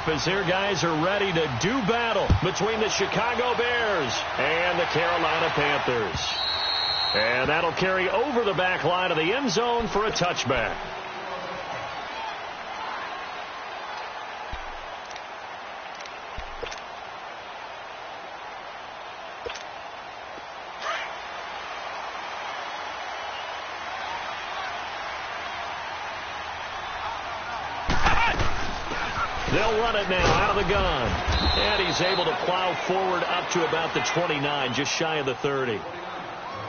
off as their guys are ready to do battle between the Chicago Bears and the Carolina Panthers. And that'll carry over the back line of the end zone for a touchback. They'll run it now out of the gun. And he's able to plow forward up to about the 29, just shy of the 30.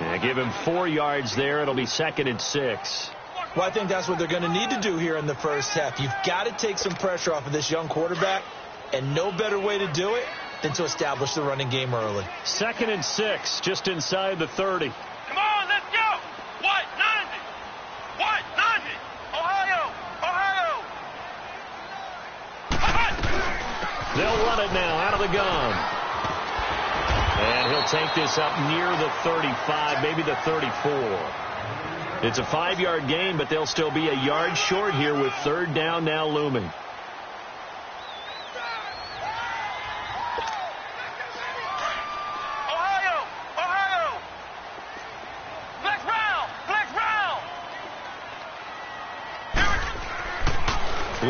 And give him 4 yards there. It'll be 2nd and 6. Well, I think that's what they're going to need to do here in the first half. You've got to take some pressure off of this young quarterback, and no better way to do it than to establish the running game early. 2nd and 6, just inside the 30. Come on, let's go! What? 90! What? 90! Ohio! Ohio! They'll run it now out of the gun. And he'll take this up near the 35, maybe the 34. It's a 5-yard gain, but they'll still be a yard short here with 3rd down now looming. Ohio! Ohio! Flex round! Flex round!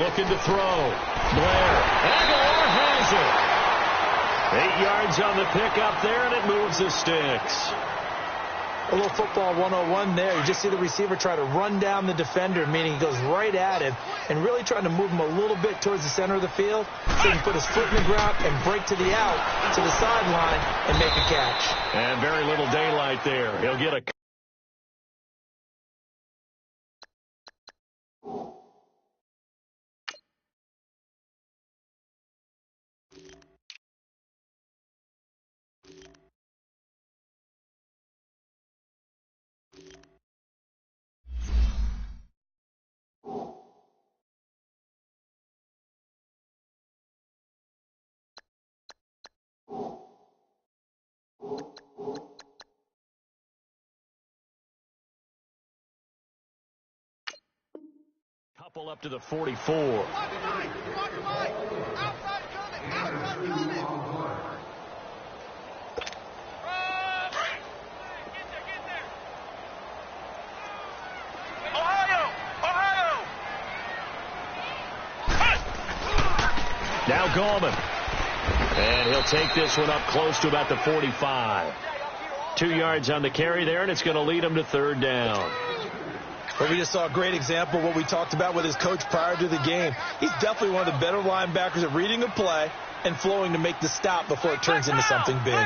Looking to throw. Blair. Aguilar has it. 8 yards on the pickup there, and it moves the sticks. A little football 101 there. You just see the receiver try to run down the defender, meaning he goes right at him, and really trying to move him a little bit towards the center of the field so he can put his foot in the ground and break to the out, to the sideline, and make a catch. And very little daylight there. He'll get a... Couple up to the 44. Outside coming! Ohio! Ohio! Now Gallman. And he'll take this one up close to about the 45. 2 yards on the carry there, and it's going to lead him to 3rd down. But we just saw a great example of what we talked about with his coach prior to the game. He's definitely one of the better linebackers at reading a play and flowing to make the stop before it turns into something big.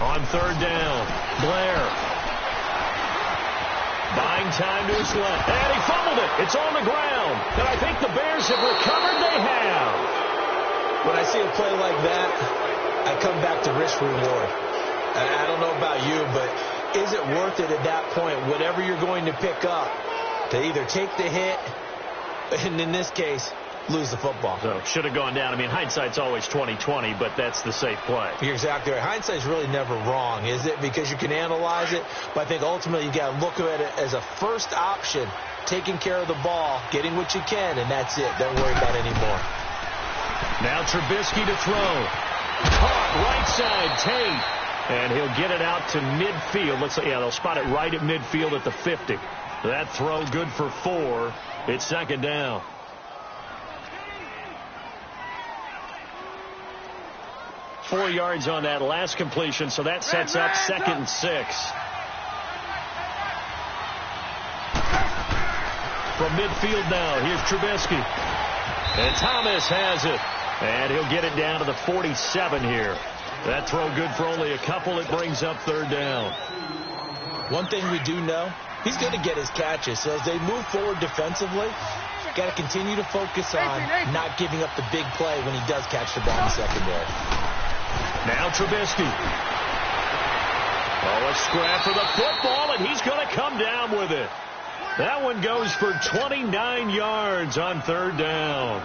On 3rd down, Blair. Buying time to his left. And he fumbled it. It's on the ground. And I think the Bears have recovered. They have. When I see a play like that, I come back to risk reward. I don't know about you, but is it worth it at that point, whatever you're going to pick up, to either take the hit, and in this case, lose the football? So should have gone down. I mean, hindsight's always 20/20, but that's the safe play. You're exactly right. Hindsight's really never wrong, is it? Because you can analyze it, but I think ultimately you got to look at it as a first option, taking care of the ball, getting what you can, and that's it. Don't worry about it anymore. Now Trubisky to throw. Caught right side, Tate. And he'll get it out to midfield. They'll spot it right at midfield at the 50. That throw good for 4. It's 2nd down. Four yards on that last completion, so that sets up 2nd and 6. From midfield now, here's Trubisky. And Thomas has it. And he'll get it down to the 47 here. That throw good for only a couple. It brings up 3rd down. One thing we do know, he's going to get his catches. So as they move forward defensively, got to continue to focus on not giving up the big play when he does catch the ball in the secondary. Now Trubisky. Oh, a scrap for the football, and he's going to come down with it. That one goes for 29 yards on 3rd down.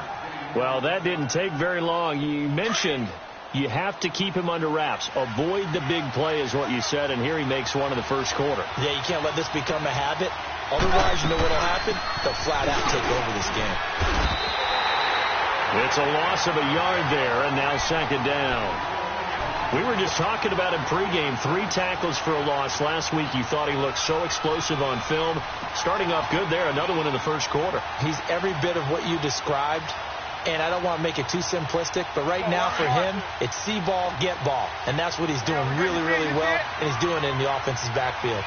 Well, that didn't take very long. You mentioned you have to keep him under wraps. Avoid the big play is what you said, and here he makes one in the first quarter. Yeah, you can't let this become a habit. Otherwise, you know what will happen? They'll flat out take over this game. It's a loss of a yard there, and now second down. We were just talking about him pregame. 3 tackles for a loss. Last week you thought he looked so explosive on film. Starting off good there. Another one in the first quarter. He's every bit of what you described. And I don't want to make it too simplistic, but right now for him, it's see ball, get ball. And that's what he's doing really, really well, and he's doing it in the offense's backfield.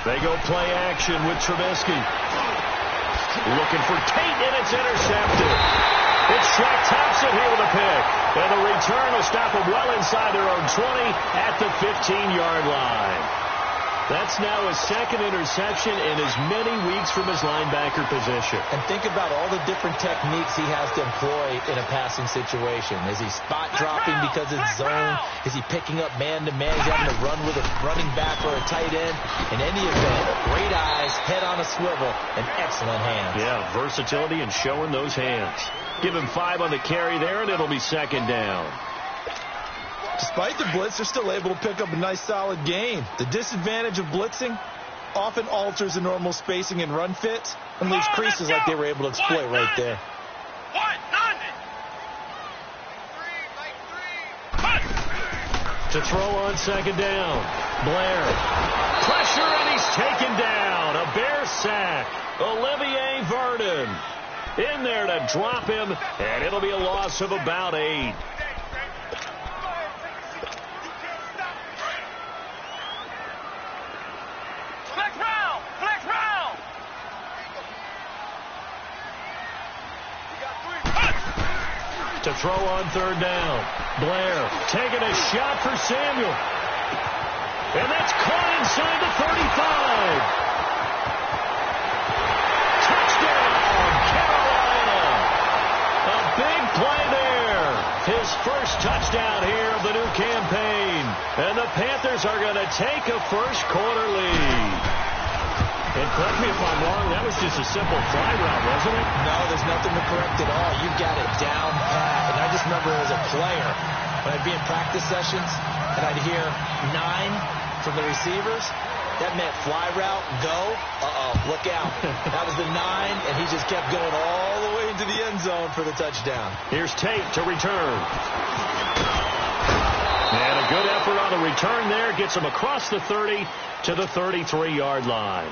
They go play action with Trubisky. Looking for Tate, and it's intercepted. It's Shaq Thompson here with a pick. And the return will stop them well inside their own 20 at the 15-yard line. That's now his second interception in as many weeks from his linebacker position. And think about all the different techniques he has to employ in a passing situation. Is he spot dropping because it's zone? Is he picking up man-to-man? He's having to run with a running back or a tight end. In any event, great eyes, head on a swivel, and excellent hands. Yeah, versatility and showing those hands. Give him 5 on the carry there, and it'll be second down. Despite the blitz, they're still able to pick up a nice, solid gain. The disadvantage of blitzing often alters the normal spacing and run fit and leaves creases like they were able to exploit right there. To throw on second down. Blair. Pressure, and he's taken down. A Bear sack. Olivier Vernon in there to drop him, and it'll be a loss of about 8. To throw on third down. Blair taking a shot for Samuel. And that's caught inside the 35. Touchdown, Carolina. A big play there. His first touchdown here of the new campaign. And the Panthers are going to take a first quarter lead. And correct me if I'm wrong, that was just a simple fly route, wasn't it? No, there's nothing to correct at all. You got it down pat. And I just remember as a player, when I'd be in practice sessions, and I'd hear 9 from the receivers, that meant fly route, go, look out. That was the 9, and he just kept going all the way into the end zone for the touchdown. Here's Tate to return. And a good effort on the return there. Gets him across the 30 to the 33-yard line.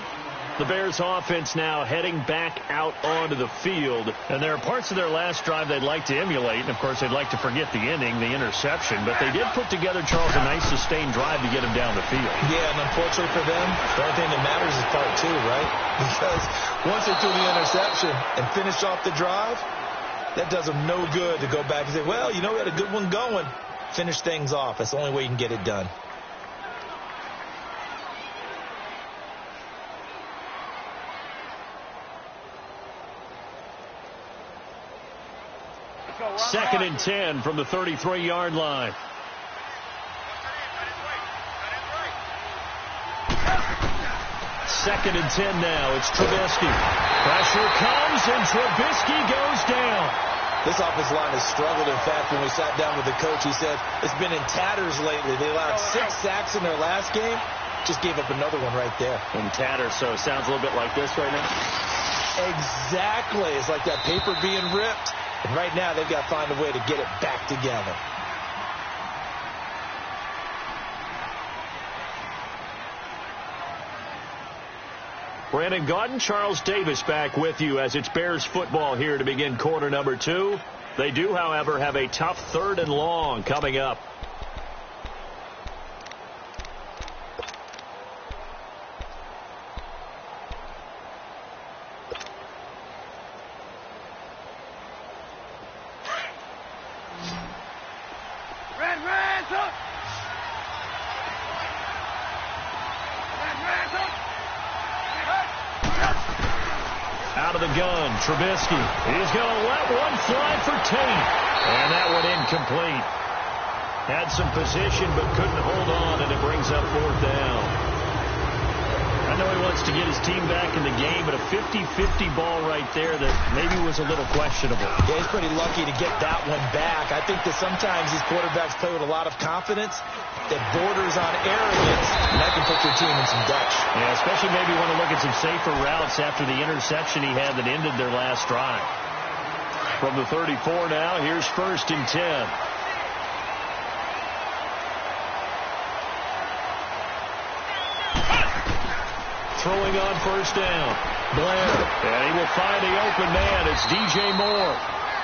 The Bears offense now heading back out onto the field. And there are parts of their last drive they'd like to emulate. And, of course, they'd like to forget the ending, the interception. But they did put together, Charles, a nice sustained drive to get him down the field. Yeah, and unfortunately for them, the only thing that matters is part 2, right? Because once they threw the interception and finished off the drive, that does them no good to go back and say, well, you know, we had a good one going. Finish things off. That's the only way you can get it done. Second and 10 from the 33-yard line. Second and 10 now. It's Trubisky. Pressure comes, and Trubisky goes down. This offensive line has struggled. In fact, when we sat down with the coach, he said it's been in tatters lately. They allowed 6 sacks in their last game. Just gave up another one right there. In tatters, so it sounds a little bit like this right now. Exactly. It's like that paper being ripped. And right now, they've got to find a way to get it back together. Brandon Gaudin, Charles Davis back with you as it's Bears football here to begin quarter number 2. They do, however, have a tough 3rd and long coming up. Out of the gun, Trubisky. He's going to let one fly for Tate. And that one incomplete. Had some position but couldn't hold on, and it brings up 4th down. I know he wants to get his team back in the game, but a 50-50 ball right there that maybe was a little questionable. Yeah, he's pretty lucky to get that one back. I think that sometimes these quarterbacks play with a lot of confidence that borders on arrogance, and that can put your team in some Dutch. Yeah, especially maybe want to look at some safer routes after the interception he had that ended their last drive. From the 34 now, here's 1st and 10. Throwing on 1st down. Blair. And he will find the open man. It's DJ Moore.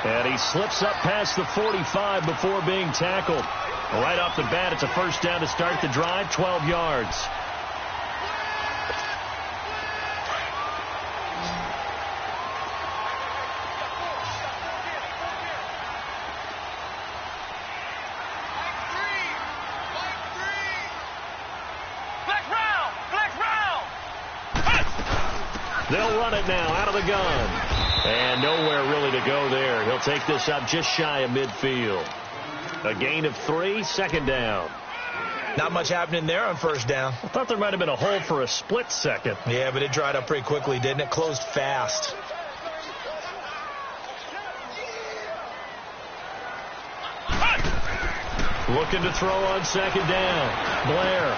And he slips up past the 45 before being tackled. Right off the bat, it's a 1st down to start the drive, 12 yards. They'll run it now out of the gun. And nowhere really to go there. He'll take this up just shy of midfield. A gain of 3, 2nd down. Not much happening there on 1st down. I thought there might have been a hole for a split second. Yeah, but it dried up pretty quickly, didn't it? Closed fast. Looking to throw on 2nd down. Blair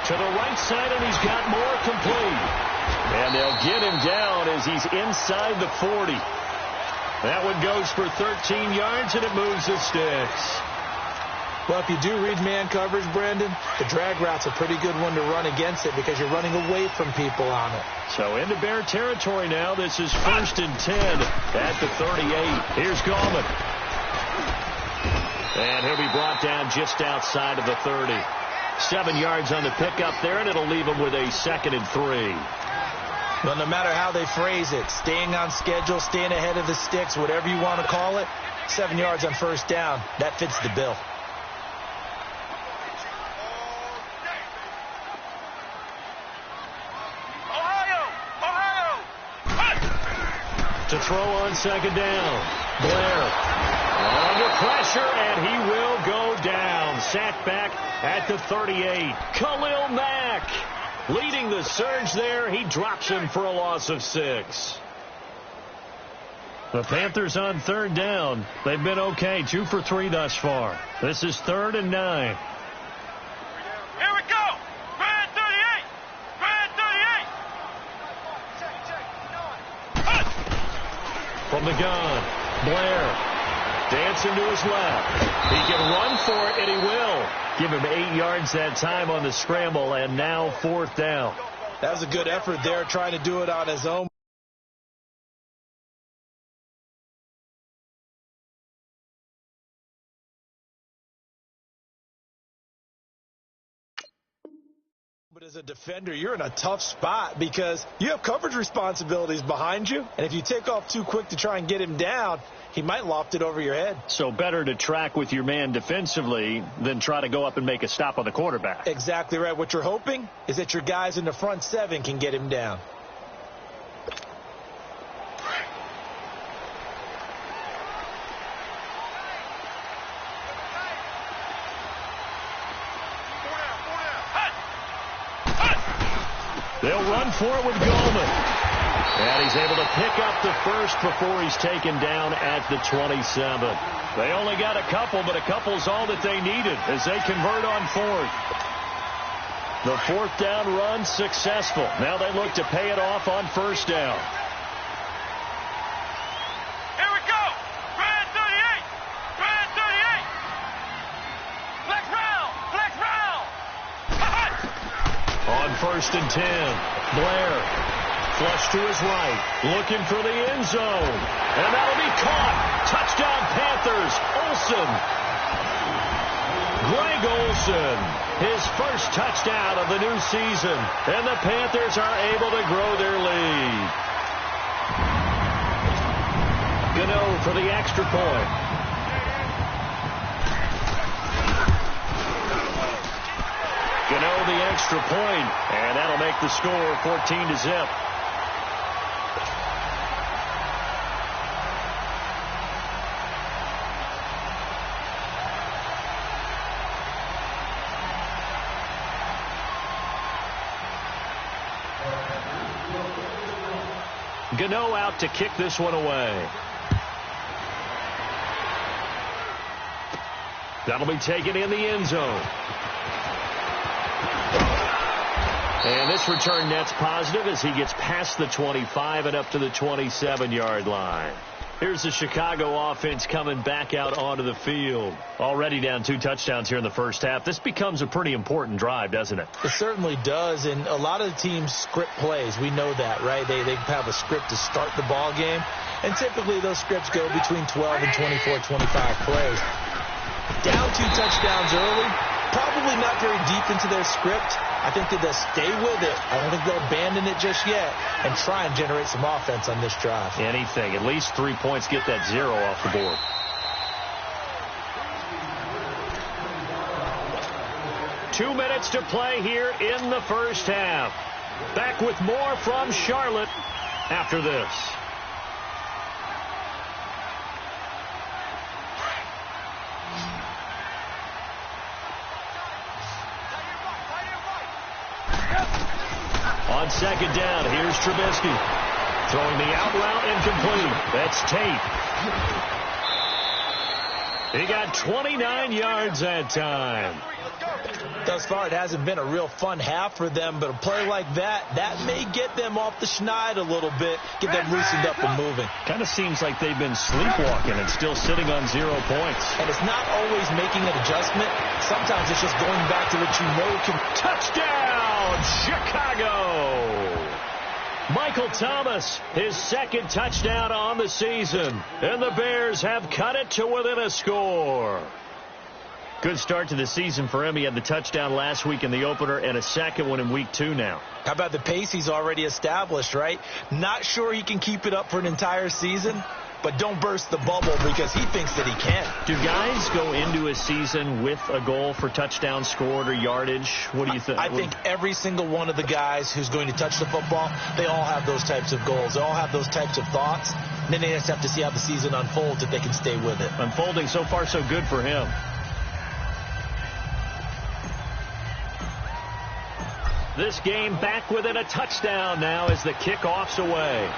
to the right side, and he's got Moore complete. And they'll get him down as he's inside the 40. That one goes for 13 yards, and it moves the sticks. Well, if you do read man coverage, Brandon, the drag route's a pretty good one to run against it because you're running away from people on it. So into Bear territory now. This is 1st and 10 at the 38. Here's Gallman. And he'll be brought down just outside of the 30. 7 yards on the pickup there, and it'll leave him with a 2nd and 3. Well, no matter how they phrase it, staying on schedule, staying ahead of the sticks, whatever you want to call it, 7 yards on 1st down, that fits the bill. To throw on 2nd down. Blair under pressure, and he will go down. Sacked back at the 38. Khalil Mack leading the surge there. He drops him for a loss of 6. The Panthers on 3rd down. They've been okay. 2 for 3 thus far. This is 3rd and 9. Here we go. Brad 38. Brad 38. From the gun, Blair dancing to his left. He can run for it, and he will. Give him 8 yards that time on the scramble, and now 4th down. That was a good effort there, trying to do it on his own. But as a defender, you're in a tough spot because you have coverage responsibilities behind you. And if you take off too quick to try and get him down, he might loft it over your head. So better to track with your man defensively than try to go up and make a stop on the quarterback. Exactly right. What you're hoping is that your guys in the front 7 can get him down. They'll run for it with Gallman. And he's able to pick up the 1st before he's taken down at the 27. They only got a couple, but a couple's all that they needed as they convert on 4th. The 4th down run successful. Now they look to pay it off on 1st down. Here we go. Brad 38. Brad 38. Flex round. Flex round. On 1st and 10, Blair flush to his right, looking for the end zone. And that'll be caught. Touchdown Panthers. Olsen. Greg Olsen, his first touchdown of the new season. And the Panthers are able to grow their lead. Gano for the extra point. Gano the extra point, and that'll make the score 14-0. Gano out to kick this one away. That'll be taken in the end zone. And this return net's positive as he gets past the 25 and up to the 27-yard line. Here's the Chicago offense coming back out onto the field. Already down 2 touchdowns here in the first half. This becomes a pretty important drive, doesn't it? It certainly does, and a lot of the teams script plays. We know that, right? They have a script to start the ball game, and typically those scripts go between 12 and 24, 25 plays. Down 2 touchdowns early, probably not very deep into their script. I think that they'll stay with it. I don't think they'll abandon it just yet and try and generate some offense on this drive. Anything. At least 3 points, get that 0 off the board. Two minutes to play here in the first half. Back with more from Charlotte after this. On second down, here's Trubisky. Throwing the out route incomplete. That's Tate. He got 29 yards that time. Thus far, it hasn't been a real fun half for them, but a play like that may get them off the schneid a little bit, get them loosened up and moving. Kind of seems like they've been sleepwalking and still sitting on 0 points. And it's not always making an adjustment. Sometimes it's just going back to what you know can. Touchdown, Chicago! Michael Thomas, his second touchdown on the season. And the Bears have cut it to within a score. Good start to the season for him. He had the touchdown last week in the opener and a second one in week 2 now. How about the pace he's already established, right? Not sure he can keep it up for an entire season, but don't burst the bubble because he thinks that he can. Do guys go into a season with a goal for touchdown scored or yardage? What do you think? I think every single one of the guys who's going to touch the football, they all have those types of goals. They all have those types of thoughts. And then they just have to see how the season unfolds if they can stay with it. Unfolding so far so good for him. This game back within a touchdown now as the kickoff's away.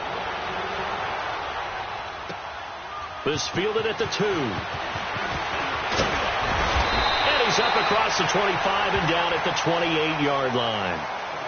This fielded at the 2. And he's up across the 25 and down at the 28-yard line.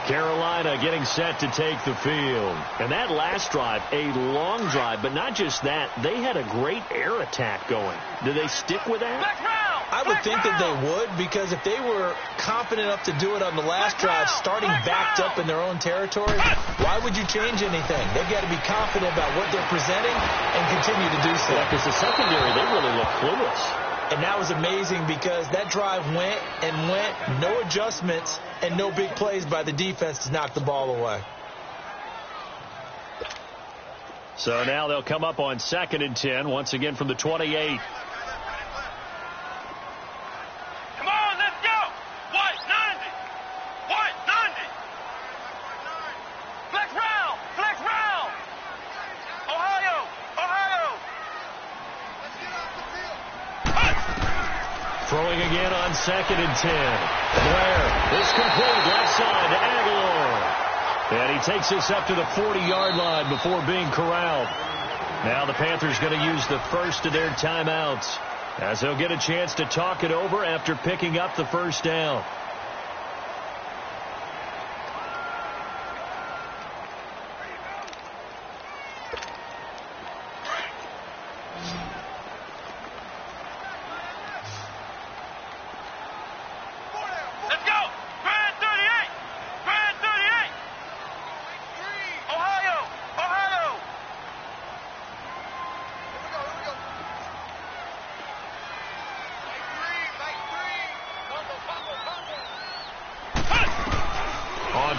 Carolina getting set to take the field. And that last drive, a long drive, but not just that. They had a great air attack going. Do they stick with that? I would think that they would, because if they were confident enough to do it on the last drive, starting backed up in their own territory, why would you change anything? They've got to be confident about what they're presenting and continue to do so. Yeah, because the secondary, they really look clueless. And that was amazing because that drive went and went, no adjustments, and no big plays by the defense to knock the ball away. So now they'll come up on 2nd and 10, once again from the 28. Throwing again on 2nd and 10. Blair is complete left side to Aguilar. And he takes this up to the 40-yard line before being corralled. Now the Panthers going to use the first of their timeouts as they'll get a chance to talk it over after picking up the first down.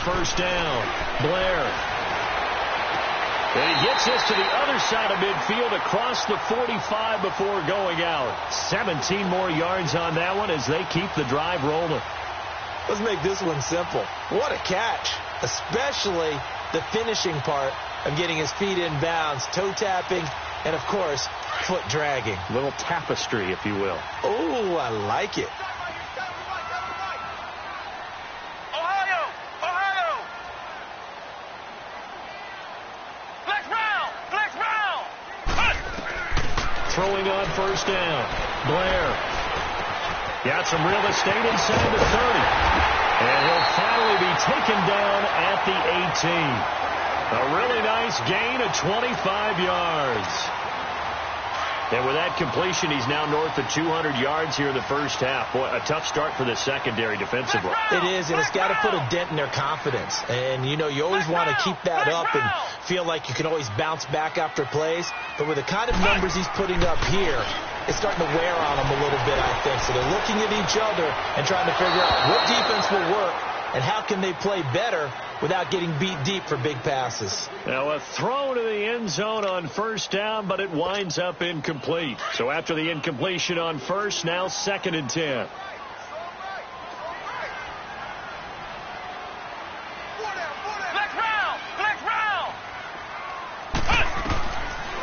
First down, Blair. And he gets this to the other side of midfield across the 45 before going out. 17 more yards on that one as they keep the drive rolling. Let's make this one simple. What a catch, especially the finishing part of getting his feet in bounds, toe tapping, and, of course, foot dragging. A little tapestry, if you will. Oh, I like it. Let's run! throwing on first down. Blair. Got some real estate inside the 30. And he'll finally be taken down at the 18. A really nice gain of 25 yards. And with that completion, he's now north of 200 yards here in the first half. Boy, a tough start for the secondary defensively. It is, and it's got to put a dent in their confidence. And, you know, you always want to keep that up and feel like you can always bounce back after plays. But with the kind of numbers he's putting up here, it's starting to wear on them a little bit, I think. So they're looking at each other and trying to figure out what defense will work and how can they play better without getting beat deep for big passes. Now a throw to the end zone on first down, but it winds up incomplete. So after the incompletion on first, now 2nd and 10.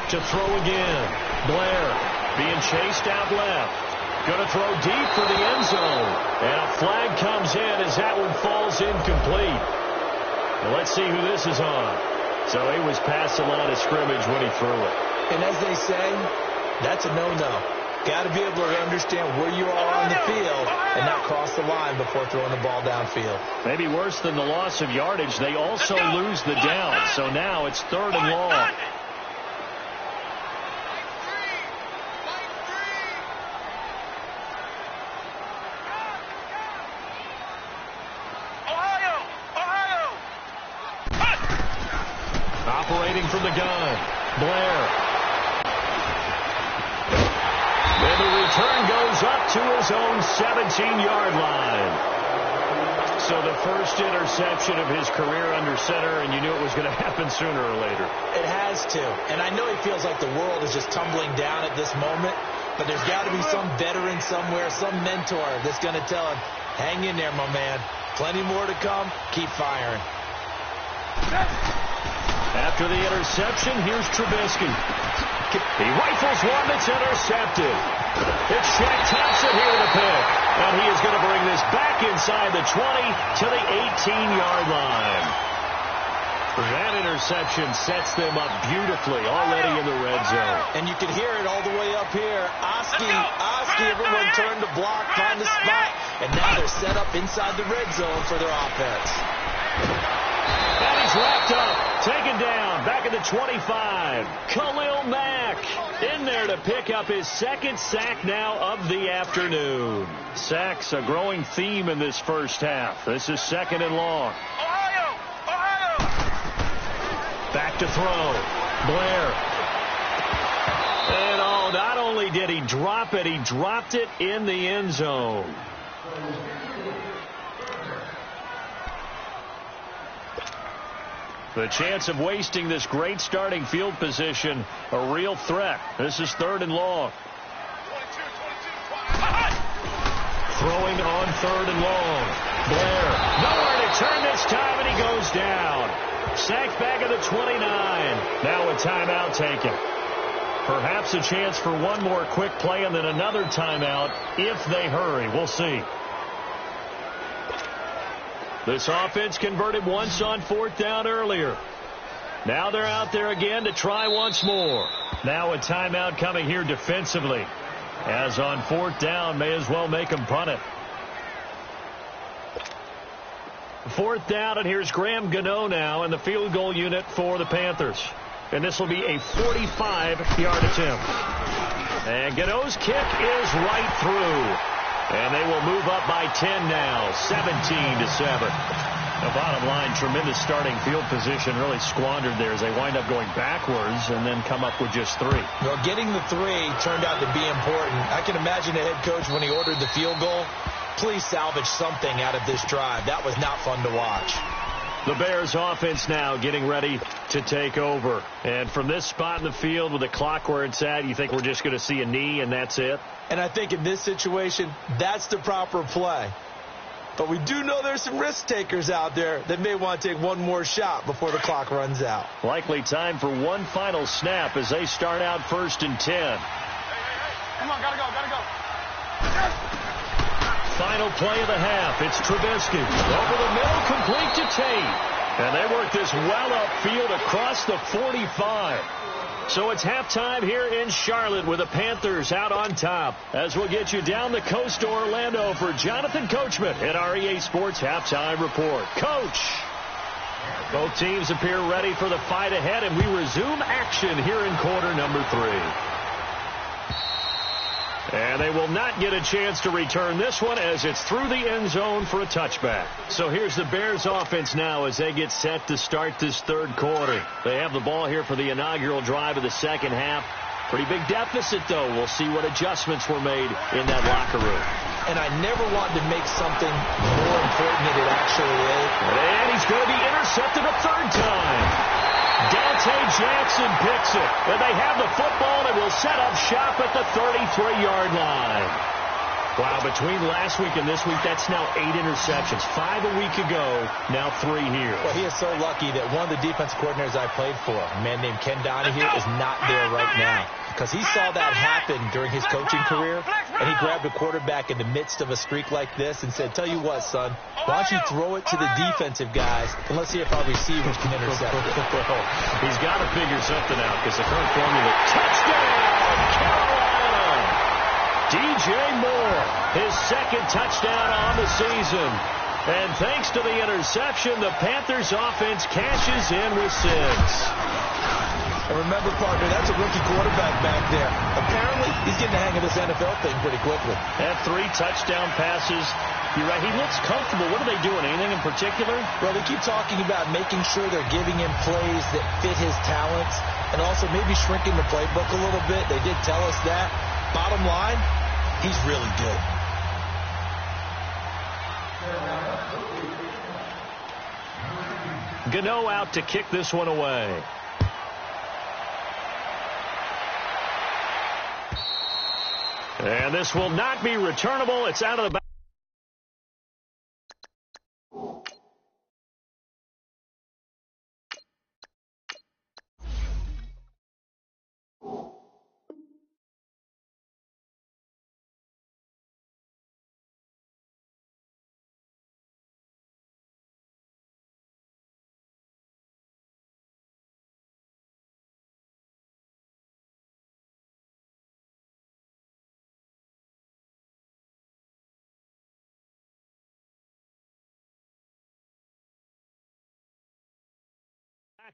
To throw again. Blair being chased out left. Going to throw deep for the end zone. And a flag comes in as that one falls incomplete. Well, let's see who this is on. So he was past the line of scrimmage when he threw it. And as they say, that's a no-no. Got to be able to understand where you are on the field and not cross the line before throwing the ball downfield. Maybe worse than the loss of yardage, they also lose the down. So now it's 3rd and long. Operating from the gun, Blair. And the return goes up to his own 17-yard line. So the first interception of his career under center, and you knew it was going to happen sooner or later. It has to. And I know he feels like the world is just tumbling down at this moment, but there's got to be some veteran somewhere, some mentor that's going to tell him, hang in there, my man. Plenty more to come. Keep firing. After the interception, here's Trubisky. He rifles one that's intercepted. It's Shaq Thompson here to pick. And he is going to bring this back inside the 20 to the 18-yard line. That interception sets them up beautifully already in the red zone. And you can hear it all the way up here. Oski, everyone turned to block, find the spot. And now they're set up inside the red zone for their offense. And he's wrapped up, taken down, back at the 25. Khalil Mack in there to pick up his 2nd sack now of the afternoon. Sacks a growing theme in this first half. This is 2nd and long. Ohio! Back to throw. Blair. And not only did he drop it, he dropped it in the end zone. The chance of wasting this great starting field position, a real threat. This is 3rd and long. Throwing on 3rd and long. Blair, nowhere to turn this time, and he goes down. Sacked back at the 29. Now a timeout taken. Perhaps a chance for one more quick play and then another timeout if they hurry. We'll see. This offense converted once on 4th down earlier. Now they're out there again to try once more. Now a timeout coming here defensively. As on 4th down, may as well make them punt it. 4th down, and here's Graham Gano now in the field goal unit for the Panthers. And this will be a 45-yard attempt. And Gano's kick is right through. And they will move up by 10 now, 17-7. The bottom line, tremendous starting field position, really squandered there as they wind up going backwards and then come up with just 3. Well, getting the 3 turned out to be important. I can imagine the head coach when he ordered the field goal, please salvage something out of this drive. That was not fun to watch. The Bears offense now getting ready to take over. And from this spot in the field with the clock where it's at, you think we're just going to see a knee and that's it? And I think in this situation, that's the proper play. But we do know there's some risk takers out there that may want to take one more shot before the clock runs out. Likely time for one final snap as they start out 1st and 10. Come on, gotta go. Final play of the half. It's Trubisky. Over the middle, complete to Tate. And they work this well upfield across the 45. So it's halftime here in Charlotte with the Panthers out on top. As we'll get you down the coast to Orlando for Jonathan Coachman at our EA Sports Halftime Report. Coach! Both teams appear ready for the fight ahead, and we resume action here in quarter number 3. And they will not get a chance to return this one as it's through the end zone for a touchback. So here's the Bears offense now as they get set to start this third quarter. They have the ball here for the inaugural drive of the second half. Pretty big deficit, though. We'll see what adjustments were made in that locker room. And I never wanted to make something more important than it actually is. And he's going to be intercepted a third time. Dante Jackson picks it. And they have the football and will set up shop at the 33-yard line. Wow, between last week and this week, that's now 8 interceptions. 5 a week ago, now 3 here. Well, he is so lucky that one of the defense coordinators I played for, a man named Ken Donahue, is not there right now. Because he saw that happen during his coaching career, and he grabbed a quarterback in the midst of a streak like this and said, tell you what, son, why don't you throw it to the defensive guys, and let's see if our receivers can intercept it. He's got to figure something out because the current formula, touchdown, Carolina! DJ Moore, his second touchdown on the season. And thanks to the interception, the Panthers offense cashes in with 6. And remember, partner, that's a rookie quarterback back there. Apparently, he's getting the hang of this NFL thing pretty quickly. Had 3 touchdown passes. You're right, he looks comfortable. What are they doing? Anything in particular? Well, they keep talking about making sure they're giving him plays that fit his talents and also maybe shrinking the playbook a little bit. They did tell us that. Bottom line, he's really good. Gano out to kick this one away. And this will not be returnable. It's out of the back.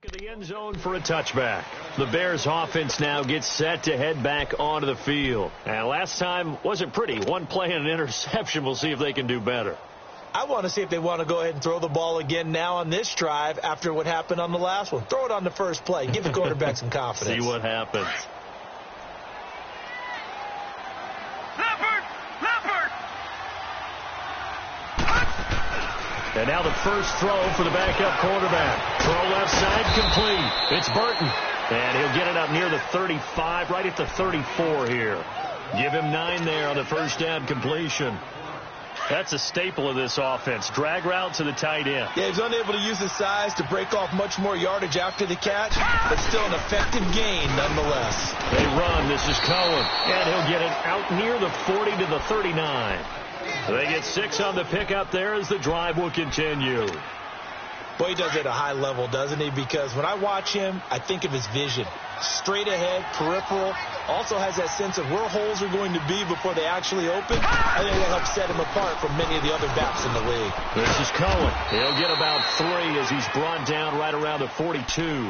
Back of the end zone for a touchback. The Bears offense now gets set to head back onto the field. And last time wasn't pretty. One play and an interception. We'll see if they can do better. I want to see if they want to go ahead and throw the ball again now on this drive after what happened on the last one. Throw it on the first play. Give the quarterback some confidence. See what happens. And now the first throw for the backup quarterback. Throw left side complete. It's Burton. And he'll get it up near the 35, right at the 34 here. Give him 9 there on the first down completion. That's a staple of this offense. Drag route to the tight end. Yeah, he's unable to use his size to break off much more yardage after the catch, but still an effective gain nonetheless. They run. This is Cohen. And he'll get it out near the 40 to the 39. They get 6 on the pickup there as the drive will continue. Boy, he does it at a high level, doesn't he? Because when I watch him, I think of his vision. Straight ahead, peripheral. Also has that sense of where holes are going to be before they actually open. I think that helps set him apart from many of the other backs in the league. This is Cohen. He'll get about 3 as he's brought down right around the 42.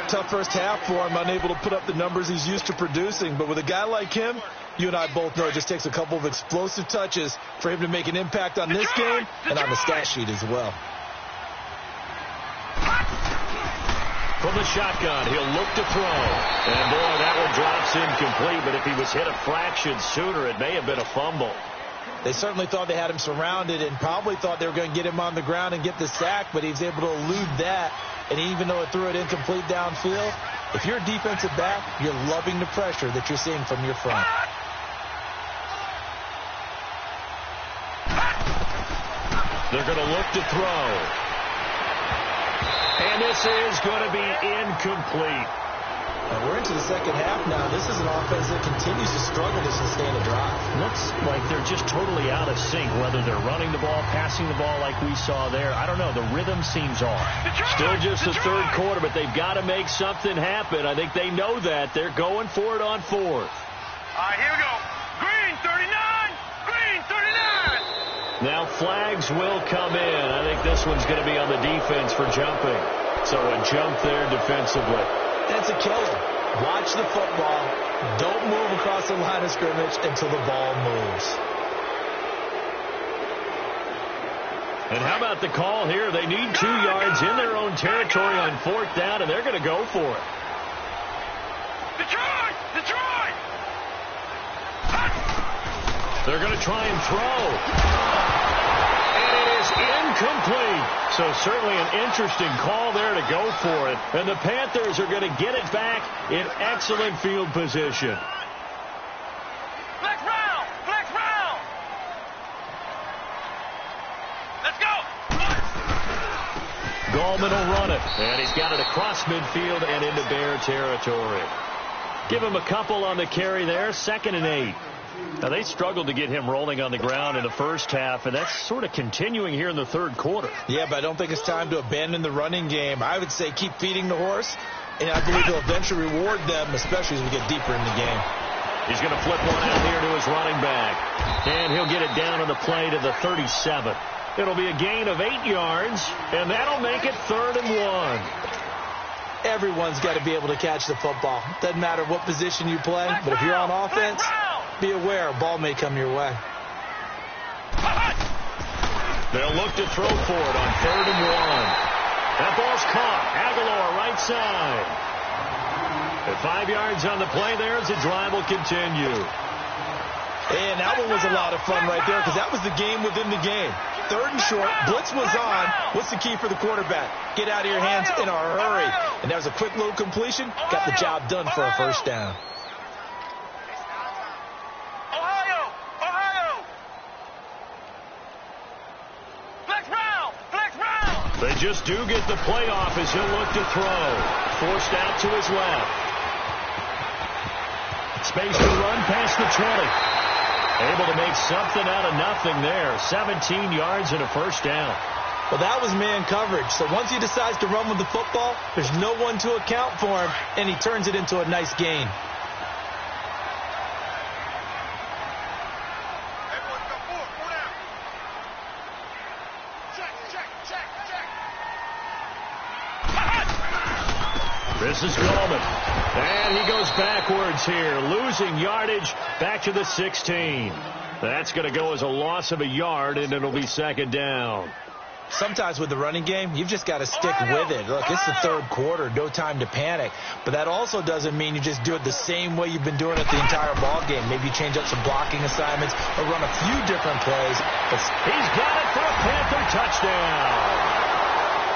Tough first half for him, unable to put up the numbers he's used to producing. But with a guy like him, you and I both know it just takes a couple of explosive touches for him to make an impact on this game and on the stat sheet as well. From the shotgun, he'll look to throw. And, boy, that one drops incomplete. But if he was hit a fraction sooner, it may have been a fumble. They certainly thought they had him surrounded and probably thought they were going to get him on the ground and get the sack, but he was able to elude that. And even though it threw it incomplete downfield, if you're a defensive back, you're loving the pressure that you're seeing from your front. They're going to look to throw. And this is going to be incomplete. Now we're into into the second half now. This is an offense that continues to struggle to sustain a drive. Looks like they're just totally out of sync, whether they're running the ball, passing the ball like we saw there. I don't know. The rhythm seems off. Still just the third quarter, but they've got to make something happen. I think they know that. They're going for it on fourth. All right, here we go. Green 39. Green 39. Now flags will come in. I think this one's going to be on the defense for jumping. So a jump there defensively. That's a killer. Watch the football. Don't move across the line of scrimmage until the ball moves. And how about the call here? They need 2 yards in their own territory on fourth down, and they're going to go for it. Detroit! Detroit! They're going to try and throw. And it is incomplete. So certainly an interesting call there to go for it. And the Panthers are going to get it back in excellent field position. Flex round! Flex round! Let's go! Gallman will run it. And he's got it across midfield and into Bear territory. Give him a couple on the carry there. 2nd and 8. Now, they struggled to get him rolling on the ground in the first half, and that's sort of continuing here in the third quarter. Yeah, but I don't think it's time to abandon the running game. I would say keep feeding the horse, and I believe he'll eventually reward them, especially as we get deeper in the game. He's going to flip one out here to his running back, and he'll get it down on the play to the 37. It'll be a gain of 8 yards, and that'll make it 3rd and 1. Everyone's got to be able to catch the football. Doesn't matter what position you play, but if you're on offense, be aware a ball may come your way. They'll look to throw for it on 3rd and 1. That ball's caught. Aguilar right side. At 5 yards on the play there as the drive will continue. And that one was a lot of fun right there because that was the game within the game. 3rd and short. Blitz was on. What's the key for the quarterback? Get out of your hands in a hurry. And that was a quick little completion. Got the job done for a first down. They just do get the play off as he'll look to throw. Forced out to his left. Space to run past the 20. Able to make something out of nothing there. 17 yards and a first down. Well, that was man coverage. So once he decides to run with the football, there's no one to account for him, and he turns it into a nice gain. This is Gallman. And he goes backwards here, losing yardage back to the 16. That's going to go as a loss of a yard, and it'll be 2nd down. Sometimes with the running game, you've just got to stick with it. Look, it's the third quarter, no time to panic. But that also doesn't mean you just do it the same way you've been doing it the entire ball game. Maybe you change up some blocking assignments or run a few different plays. But he's got it for a Panther touchdown.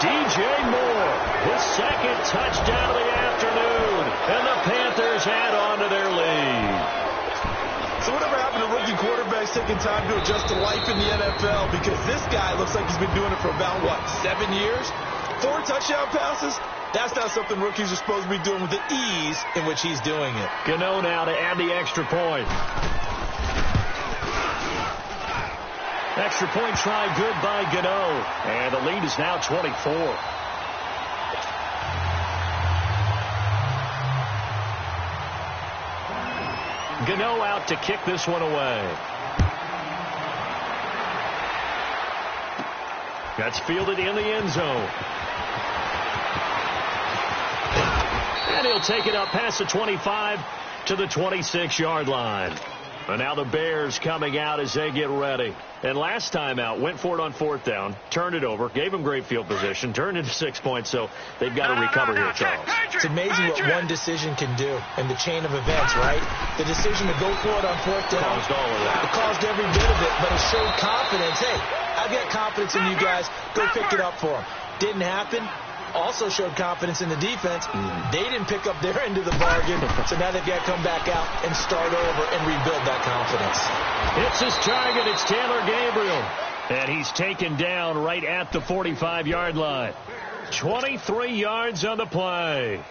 DJ Moore, his 2nd touchdown of the afternoon, and the Panthers add on to their lead. So whatever happened to rookie quarterbacks taking time to adjust to life in the NFL? Because this guy looks like he's been doing it for about, 7 years? 4 touchdown passes? That's not something rookies are supposed to be doing with the ease in which he's doing it. Gano now to add the extra point. Extra point try good by Gano. And the lead is now 24. Gano out to kick this one away. That's fielded in the end zone. And he'll take it up past the 25 to the 26-yard line. And now the Bears coming out as they get ready. And last time out, went for it on 4th down, turned it over, gave them great field position, turned into 6 points, so they've got to recover here, Charles. It's amazing what one decision can do in the chain of events, right? The decision to go for it on 4th down caused all of that. It caused every bit of it, but it showed confidence. Hey, I've got confidence in you guys. Go pick it up for them. Didn't happen. Also showed confidence in the defense. They didn't pick up their end of the bargain, so now they've got to come back out and start over and rebuild that confidence. It's his target. It's Taylor Gabriel. And he's taken down right at the 45-yard line. 23 yards on the play.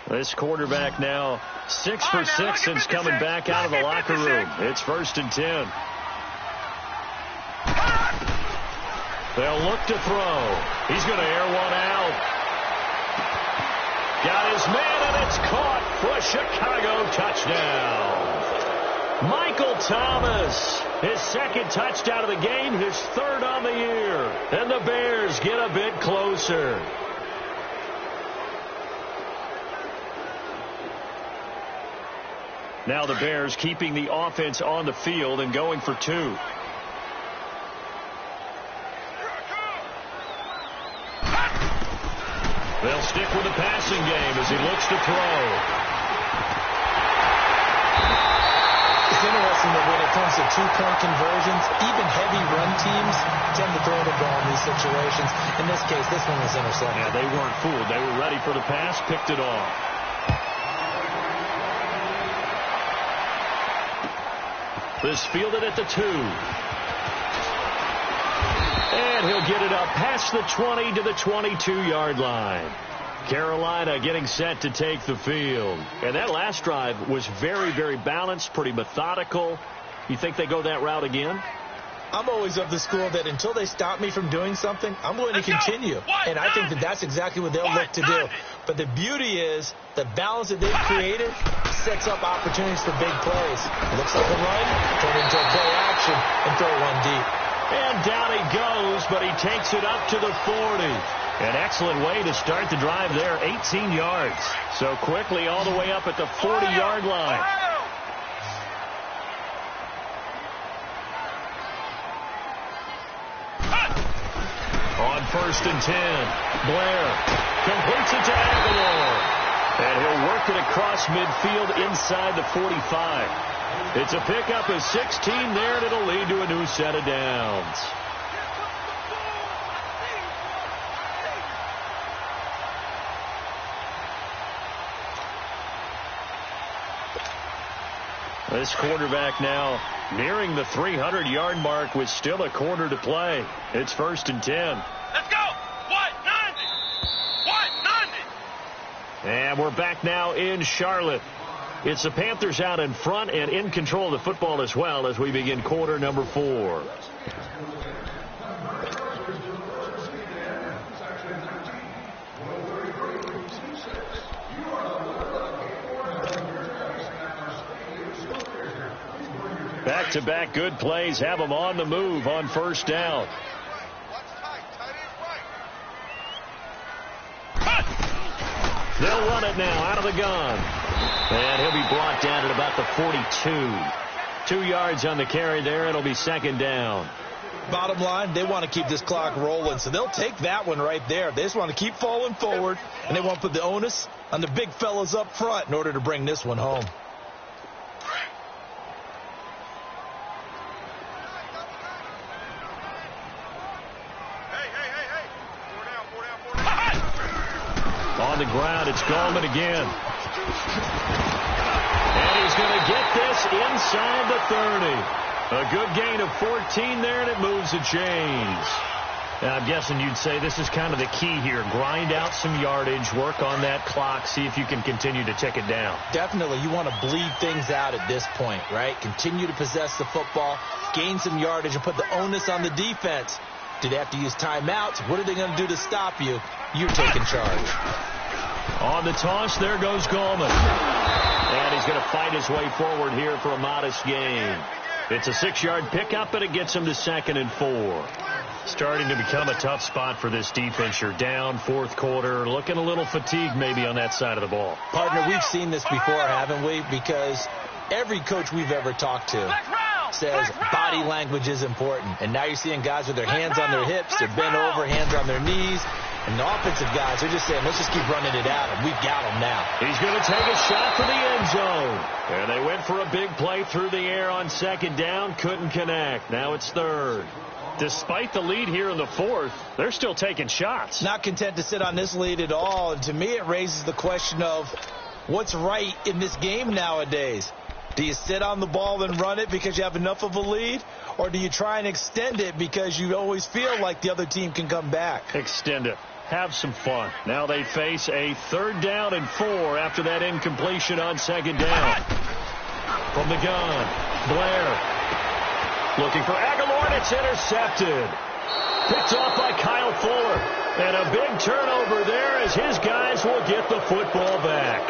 This quarterback now 6 for 6 since coming back out of the locker room. It's 1st and 10. They'll look to throw. He's going to air one out. Got his man, and it's caught for a Chicago touchdown. Michael Thomas, his 2nd touchdown of the game, his 3rd on the year. And the Bears get a bit closer. Now the Bears keeping the offense on the field and going for 2. They'll stick with the passing game as he looks to throw. It's interesting that when it comes to 2-point conversions, even heavy run teams tend to throw the ball in these situations. In this case, this one was intercepted. Yeah, they weren't fooled. They were ready for the pass, picked it off. This fielded at the 2. And he'll get it up past the 20 to the 22-yard line. Carolina getting set to take the field. And that last drive was very, very balanced, pretty methodical. You think they go that route again? I'm always of the school that until they stop me from doing something, I'm going to continue. And I think that that's exactly what they'll look to do. But the beauty is the balance that they've created sets up opportunities for big plays. Looks like a run, turn into a play action, and throw one deep. And down he goes, but he takes it up to the 40. An excellent way to start the drive there, 18 yards. So quickly all the way up at the 40-yard line. On 1st and 10, Blair completes it to Aguilar. And he'll work it across midfield inside the 45. It's a pickup of 16 there, and it'll lead to a new set of downs. This quarterback now nearing the 300-yard mark with still a quarter to play. It's 1st and 10. Let's go. 190. 190. And we're back now in Charlotte. It's the Panthers out in front and in control of the football as well as we begin quarter number 4. Back-to-back good plays have them on the move on 1st down. They'll run it now out of the gun. And he'll be brought down at about the 42. 2 yards on the carry there. It'll be 2nd down. Bottom line, they want to keep this clock rolling, so they'll take that one right there. They just want to keep falling forward, and they want to put the onus on the big fellas up front in order to bring this one home. On the ground, it's Gallman again. And he's going to get this inside the 30. A good gain of 14 there, and it moves the chains. Now, I'm guessing you'd say this is kind of the key here. Grind out some yardage, work on that clock, see if you can continue to tick it down. Definitely. You want to bleed things out at this point, right? Continue to possess the football, gain some yardage, and put the onus on the defense. Do they have to use timeouts? What are they going to do to stop you? You're taking charge. On the toss, there goes Gallman. And he's going to fight his way forward here for a modest gain. It's a 6-yard pickup, and it gets him to 2nd and 4. Starting to become a tough spot for this defense. You're down 4th quarter, looking a little fatigued maybe on that side of the ball. Partner, we've seen this before, haven't we? Because every coach we've ever talked to says body language is important. And now you're seeing guys with their hands on their hips, they're bent over, hands on their knees. And the offensive guys are just saying, let's just keep running it out, and we've got him now. He's going to take a shot for the end zone. And they went for a big play through the air on 2nd down, couldn't connect. Now it's 3rd. Despite the lead here in the 4th, they're still taking shots. Not content to sit on this lead at all. And to me, it raises the question of what's right in this game nowadays. Do you sit on the ball and run it because you have enough of a lead? Or do you try and extend it because you always feel like the other team can come back? Extend it. have some fun. Now they face a 3rd down and 4 after that incompletion on 2nd down. From the gun, Blair. Looking for Aguilar, and it's intercepted. Picked off by Kyle Fuller. And a big turnover there as his guys will get the football back.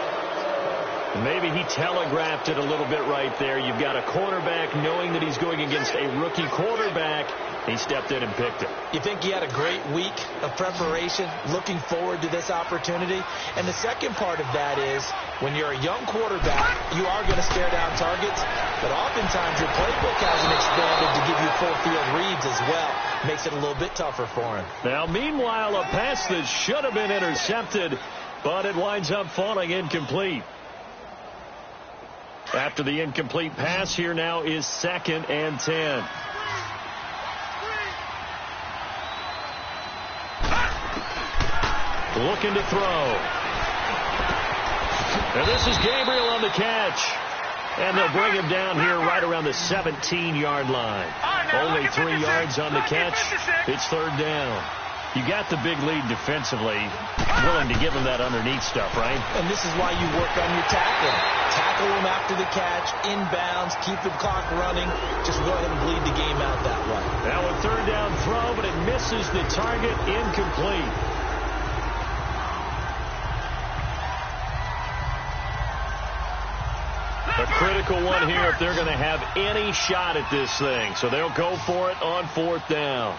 Maybe he telegraphed it a little bit right there. You've got a cornerback knowing that he's going against a rookie quarterback. He stepped in and picked it. You think he had a great week of preparation, looking forward to this opportunity? And the second part of that is, when you're a young quarterback, you are going to stare down targets, but oftentimes your playbook hasn't expanded to give you full field reads as well. Makes it a little bit tougher for him. Now, meanwhile, a pass that should have been intercepted, but it winds up falling incomplete. After the incomplete pass, here now is 2nd and 10. Looking to throw. And this is Gabriel on the catch. And they'll bring him down here right around the 17-yard line. Only 3 yards on the catch. It's 3rd down. You got the big lead defensively. Willing to give him that underneath stuff, right? And this is why you work on your tackling. Tackle him after the catch, inbounds, keep the clock running. Just go ahead and bleed the game out that way. Now a 3rd down throw, but it misses the target, incomplete. A critical one here if they're going to have any shot at this thing. So they'll go for it on 4th down.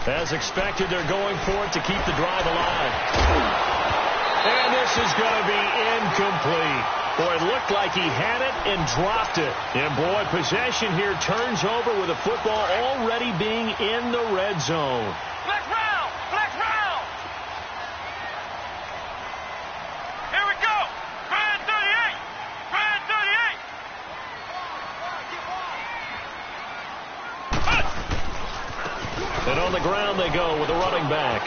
As expected, they're going for it to keep the drive alive. And this is going to be incomplete. Boy, it looked like he had it and dropped it. And boy, possession here turns over with the football already being in the red zone. Flex round! Flex round! Here we go! Brad 38! Brad 38! And on the ground they go with a running back.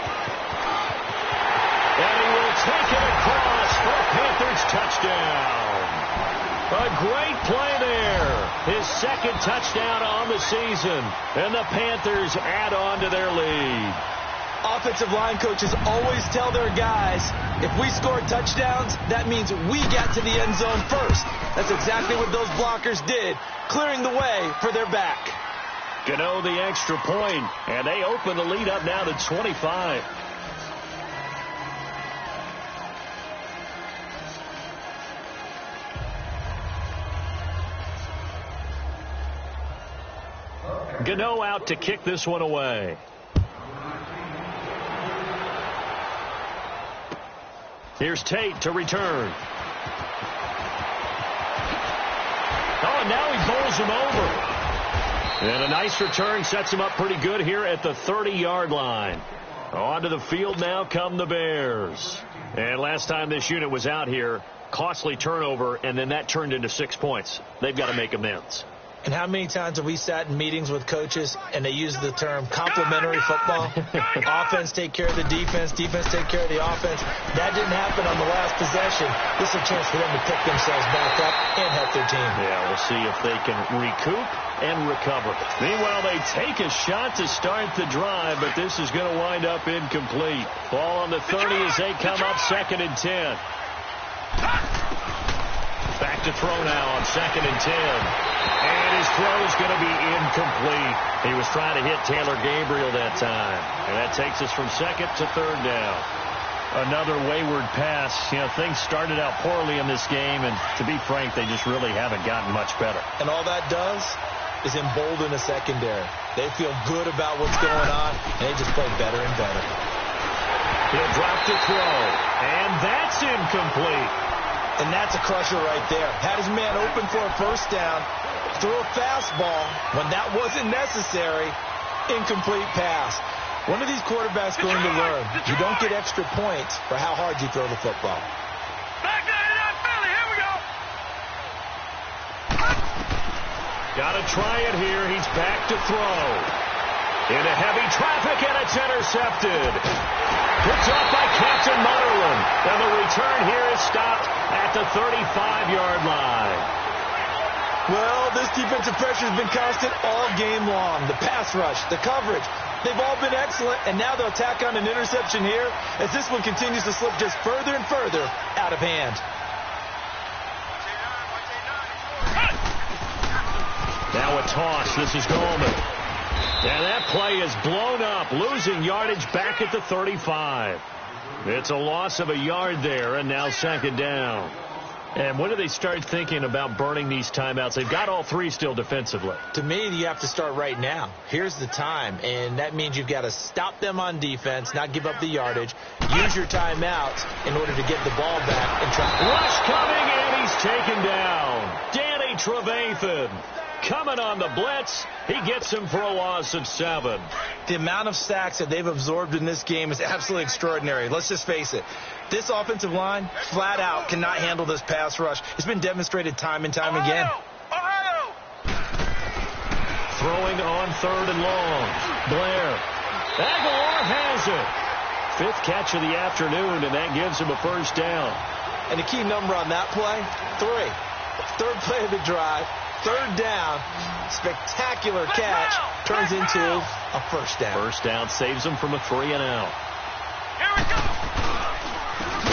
And he will take it across for a Panthers touchdown. A great play there. His 2nd touchdown on the season. And the Panthers add on to their lead. Offensive line coaches always tell their guys, if we score touchdowns, that means we got to the end zone first. That's exactly what those blockers did, clearing the way for their back. Gano the extra point, and they open the lead up now to 25. Gano out to kick this one away. Here's Tate to return. Oh, now he bowls him over. And a nice return sets him up pretty good here at the 30-yard line. Onto the field now come the Bears. And last time this unit was out here, costly turnover, and then that turned into 6 points. They've got to make amends. And how many times have we sat in meetings with coaches and they use the term complementary football? Offense take care of the defense, defense take care of the offense. That didn't happen on the last possession. This is a chance for them to pick themselves back up and help their team. Yeah, we'll see if they can recoup and recover. Meanwhile, they take a shot to start the drive, but this is going to wind up incomplete. Ball on the 30 as they come up 2nd and 10. Back to throw now on 2nd and 10. And his throw is going to be incomplete. He was trying to hit Taylor Gabriel that time. And that takes us from 2nd to 3rd down. Another wayward pass. You know, things started out poorly in this game, and to be frank, they just really haven't gotten much better. And all that does is embolden the secondary. They feel good about what's going on, and they just play better and better. He'll drop the throw, and that's incomplete. And that's a crusher right there. Had his man open for a 1st down, threw a fastball when that wasn't necessary, incomplete pass. When are these quarterbacks going to learn? You don't get extra points for how hard you throw the football. Back to Philly. Here we go. Got to try it here. He's back to throw. Into heavy traffic, and it's intercepted. Picked up by Captain Mutterland. And the return here is stopped at the 35-yard line. Well, this defensive pressure has been constant all game long. The pass rush, the coverage, They've all been excellent, and now they'll tack on an interception here as this one continues to slip just further and further out of hand. Now a toss. This is Goldman. And that play is blown up, losing yardage back at the 35. It's a loss of a yard there, and now second down. And when do they start thinking about burning these timeouts? They've got all three still defensively. To me, you have to start right now. Here's the time, and that means you've got to stop them on defense, not give up the yardage, use your timeouts in order to get the ball back and try. Rush coming, and he's taken down. Danny Trevathan coming on the blitz. He gets him for a loss of 7. The amount of sacks that they've absorbed in this game is absolutely extraordinary. Let's just face it. This offensive line, flat out, cannot handle this pass rush. It's been demonstrated time and time again. Ohio! Throwing on 3rd and long. Blair. Aguilar has it. 5th catch of the afternoon, and that gives him a first down. And the key number on that play, 3. 3rd play of the drive. 3rd down, spectacular catch, turns into a first down. First down saves them from a 3-and-out. Here we go!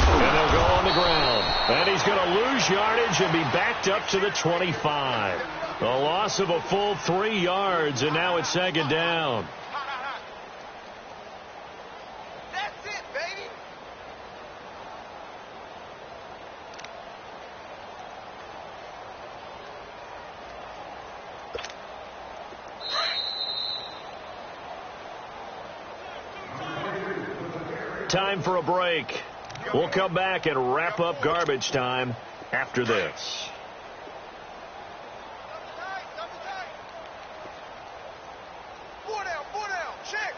And they'll go on the ground. And he's going to lose yardage and be backed up to the 25. A loss of a full 3 yards, and now it's second down. That's it, baby! Time for a break. We'll come back and wrap up garbage time after this.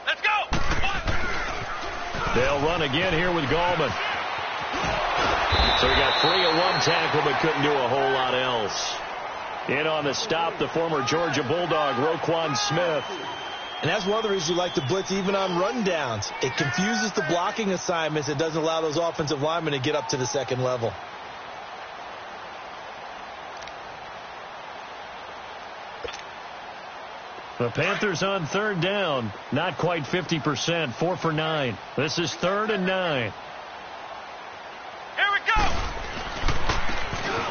Let's go! They'll run again here with Gallman. So he got free of one tackle but couldn't do a whole lot else. In on the stop, the former Georgia Bulldog, Roquan Smith. And that's one of the reasons you like to blitz even on rundowns. It confuses the blocking assignments. It doesn't allow those offensive linemen to get up to the second level. The Panthers on 3rd down. Not quite 50%. 4 for 9. This is 3rd and 9. Here we go!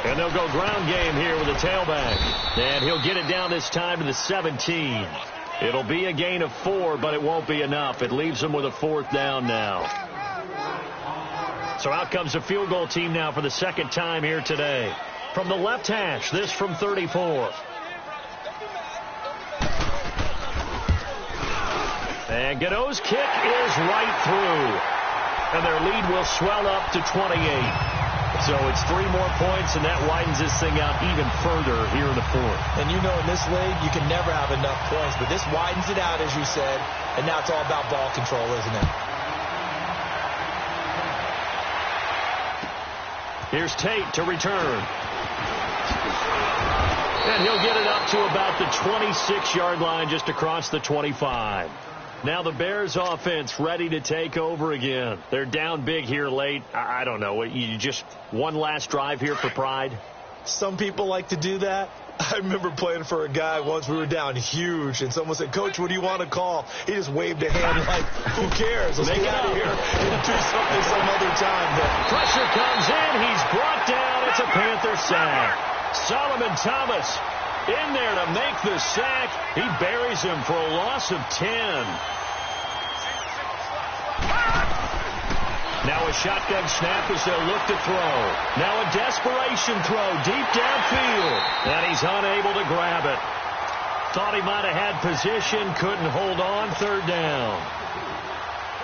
And they'll go ground game here with a tailback. And he'll get it down this time to the 17. It'll be a gain of 4, but it won't be enough. It leaves them with a 4th down now. So out comes the field goal team now for the second time here today. From the left hash, this from 34. And Godot's kick is right through. And their lead will swell up to 28. So it's 3 more points, and that widens this thing out even further here in the 4th. And you know in this league, you can never have enough points, but this widens it out, as you said, and now it's all about ball control, isn't it? Here's Tate to return. And he'll get it up to about the 26-yard line, just across the 25. Now the Bears offense ready to take over again. They're down big here late. I don't know. You just one last drive here for pride? Some people like to do that. I remember playing for a guy once. We were down huge, and someone said, "Coach, what do you want to call?" He just waved a hand like, who cares? Let's get out of here and do something some other time. But pressure comes in. He's brought down. It's a Panther sack. Solomon Thomas in there to make the sack. He buries him for a loss of 10. Now a shotgun snap as they'll look to throw. Now a desperation throw deep downfield. And he's unable to grab it. Thought he might have had position. Couldn't hold on. 3rd down.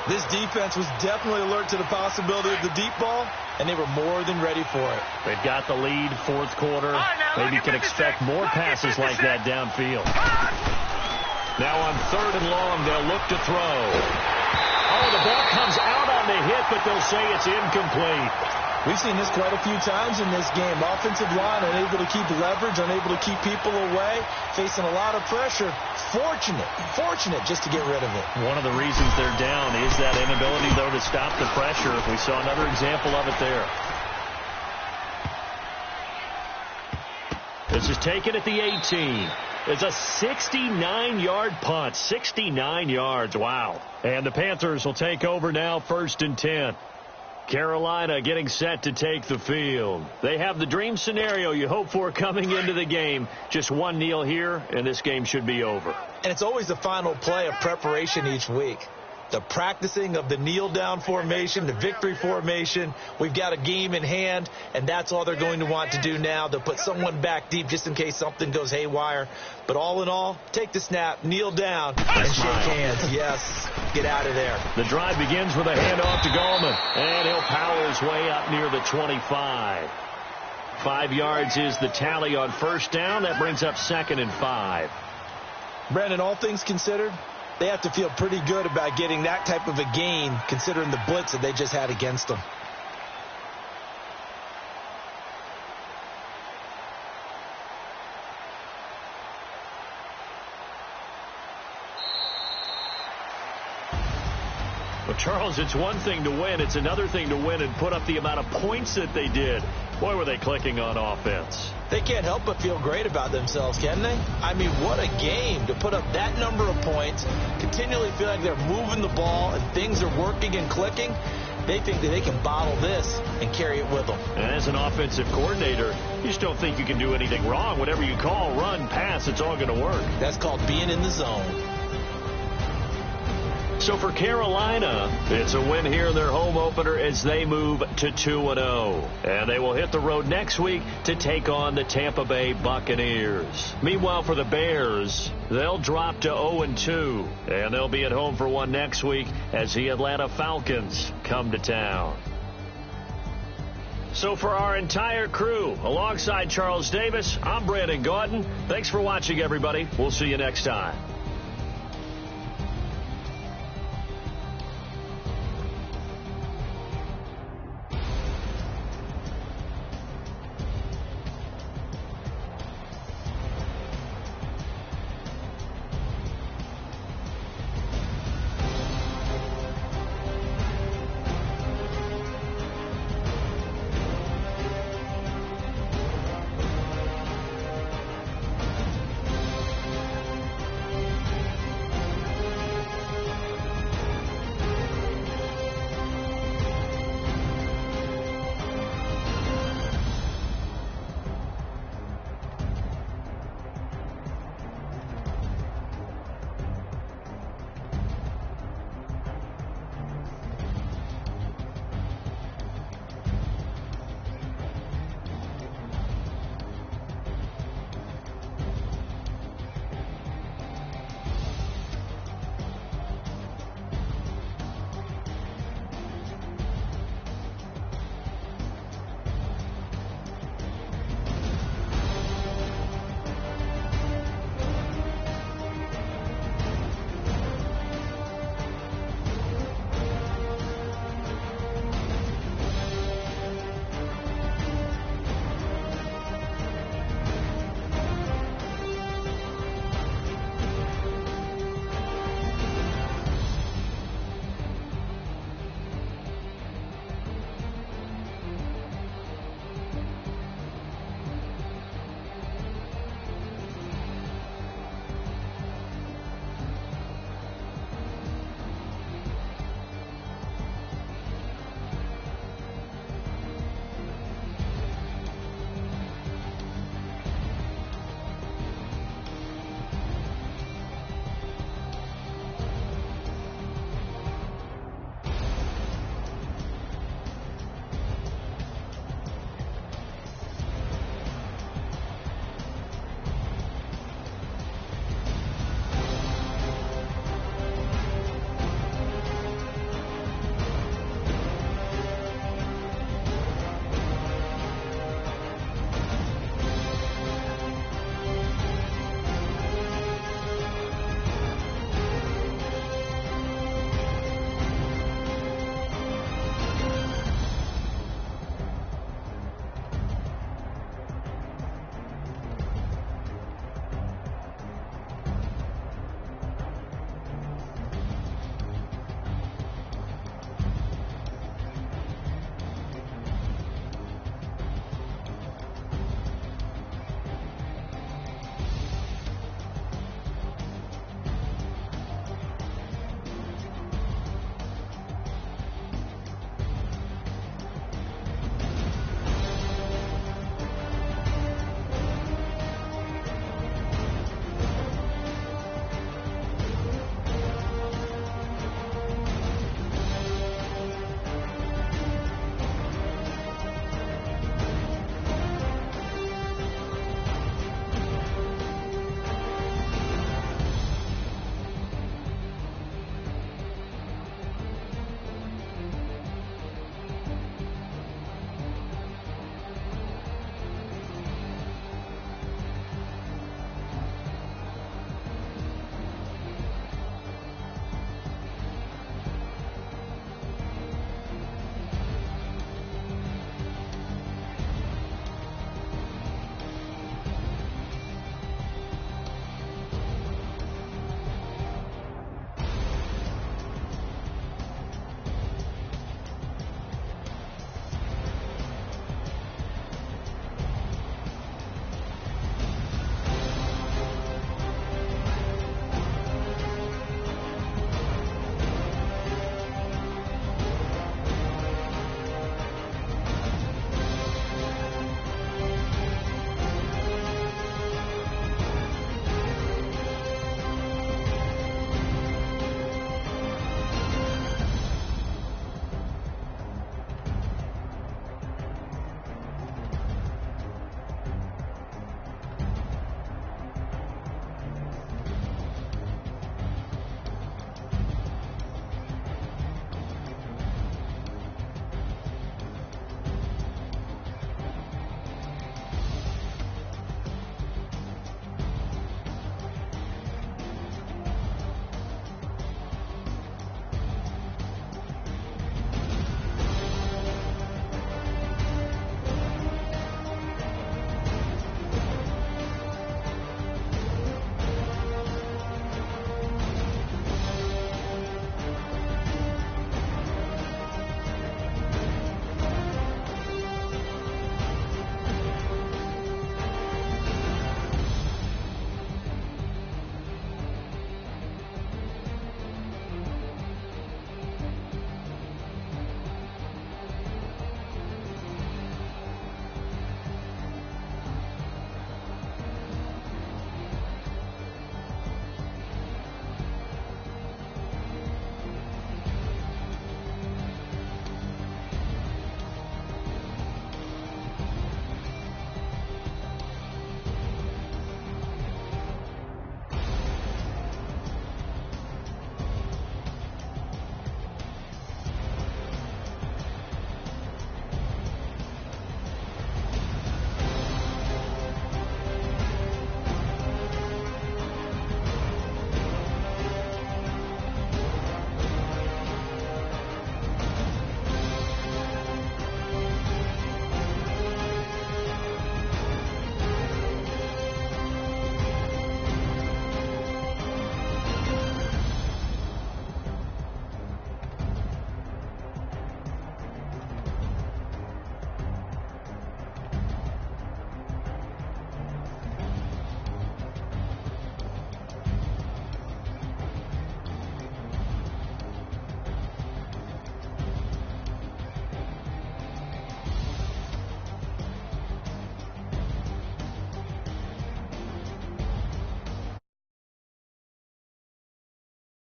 This defense was definitely alert to the possibility of the deep ball, and they were more than ready for it. They've got the lead, 4th quarter. Maybe can expect more passes like that downfield. Now on 3rd and long, they'll look to throw. Oh, the ball comes out on the hit, but they'll say it's incomplete. We've seen this quite a few times in this game. Offensive line unable to keep leverage, unable to keep people away, facing a lot of pressure. Fortunate just to get rid of it. One of the reasons they're down is that inability, though, to stop the pressure. We saw another example of it there. This is taken at the 18. It's a 69-yard punt. 69 yards. Wow. And the Panthers will take over now, 1st and 10. Carolina getting set to take the field. They have the dream scenario you hope for coming into the game. Just one kneel here, and this game should be over. And it's always the final play of preparation each week. The practicing of the kneel-down formation, the victory formation. We've got a game in hand, and that's all they're going to want to do now. They'll put someone back deep just in case something goes haywire. But all in all, take the snap, kneel down, and shake hands. Yes, get out of there. The drive begins with a handoff to Gallman, and he'll power his way up near the 25. 5 yards is the tally on 1st down. That brings up 2nd and 5. Brandon, all things considered, they have to feel pretty good about getting that type of a gain considering the blitz that they just had against them. Well, Charles, it's one thing to win. It's another thing to win and put up the amount of points that they did. Boy, were they clicking on offense. They can't help but feel great about themselves, can they? I mean, what a game to put up that number of points, continually feel like they're moving the ball and things are working and clicking. They think that they can bottle this and carry it with them. And as an offensive coordinator, you just don't think you can do anything wrong. Whatever you call, run, pass, it's all going to work. That's called being in the zone. So for Carolina, it's a win here in their home opener as they move to 2-0. And they will hit the road next week to take on the Tampa Bay Buccaneers. Meanwhile, for the Bears, they'll drop to 0-2. And they'll be at home for one next week as the Atlanta Falcons come to town. So for our entire crew, alongside Charles Davis, I'm Brandon Gaudin. Thanks for watching, everybody. We'll see you next time.